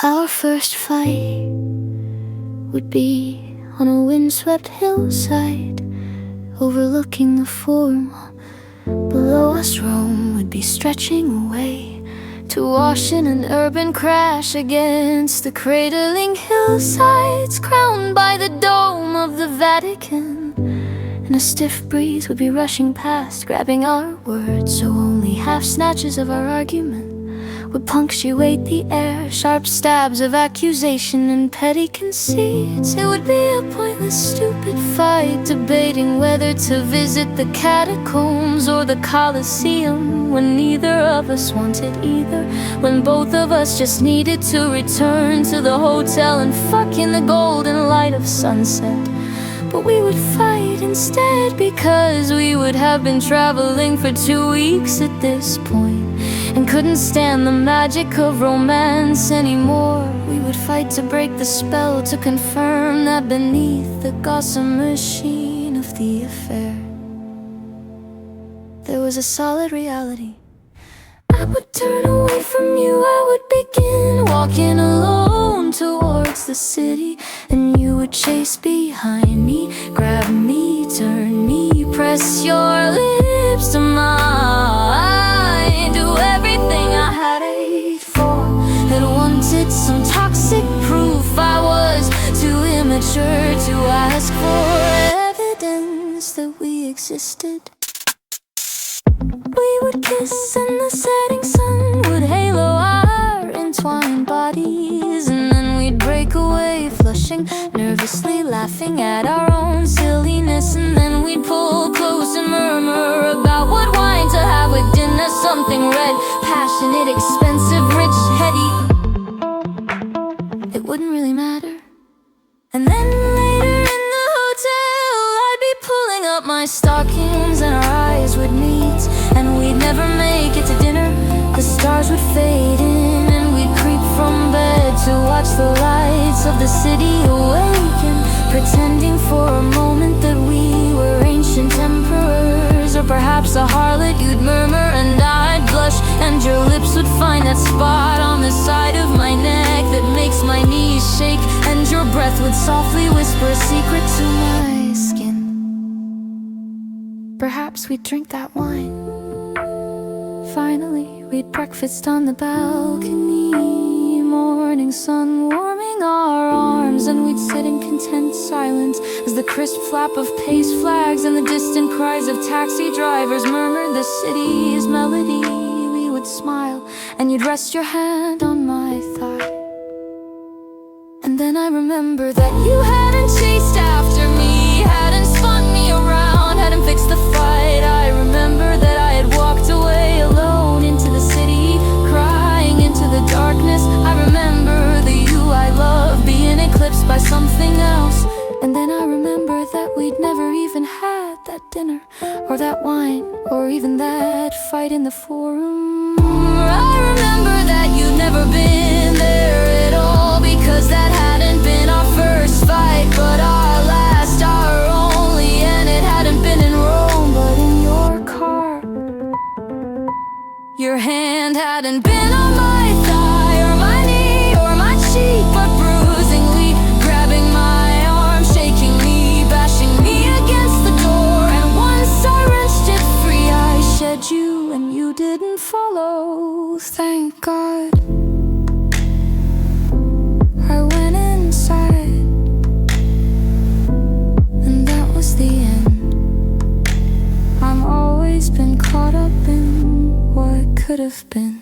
Our first fight would be on a windswept hillside, overlooking the forum. Below us Rome would be stretching away to wash in an urban crash against the cradling hillsides, crowned by the dome of the Vatican. And a stiff breeze would be rushing past, grabbing our words, so only half-snatches of our argument would punctuate the air. Sharp stabs of accusation and petty conceits. It would be a pointless, stupid fight, debating whether to visit the catacombs or the Coliseum, when neither of us wanted either, when both of us just needed to return to the hotel and fuck in the golden light of sunset. But we would fight instead, because we would have been traveling for 2 weeks at this point, and couldn't stand the magic of romance anymore. We would fight to break the spell, to confirm that beneath the gossamer sheen of the affair, there was a solid reality. I would turn away from you, I would begin walking alone towards the city, and you would chase behind me, grab me, turn me, press your lips to mine, do everything I had ached for, had wanted some toxic proof. I was too immature to ask for evidence that we existed. We would kiss and the setting sun would halo our entwined bodies, and then we'd break away, flushing, nervously laughing at our own silliness. And then we'd pull close and murmur about what wine to have with dinner. Something red, passionate, expensive, rich, heady. It wouldn't really matter. And then later in the hotel, I'd be pulling up my stockings, and our eyes would meet, and we'd never make it to dinner. The stars would fade in, and we'd creep from bed to watch the lights of the city awaken, pretending for a moment that we were ancient emperors, or perhaps a harlot. You'd murmur and I'd blush, and your lips would find that spot on the side of my neck that makes my knees shake, and your breath would softly whisper a secret to my skin. Perhaps we'd drink that wine. Finally, we'd breakfast on the balcony, morning sun warming our arms, and we'd sit in content silence as the crisp flap of pace flags and the distant cries of taxi drivers murmured the city's melody. We would smile, and you'd rest your hand on my thigh. And then I remember that you hadn't chased after me, hadn't spun me around, hadn't fixed the fight. I remember that I had walked away alone into the city, crying into the darkness. I remember the you I love being eclipsed by something else. And then I remember that we'd never even had that dinner, or that wine, or even that fight in the forum. I remember that you'd never been there at all, because that hadn't been our first fight, but our last, our only. And it hadn't been in Rome, but in your car. Your hand hadn't been on my thigh, or my knee, or my cheek, but bruisingly grabbing my arm, shaking me, bashing me against the door. And once I wrenched it free, I shed you, and you didn't follow, thank God. I went inside, and that was the end. I'm always been caught up in what could have been.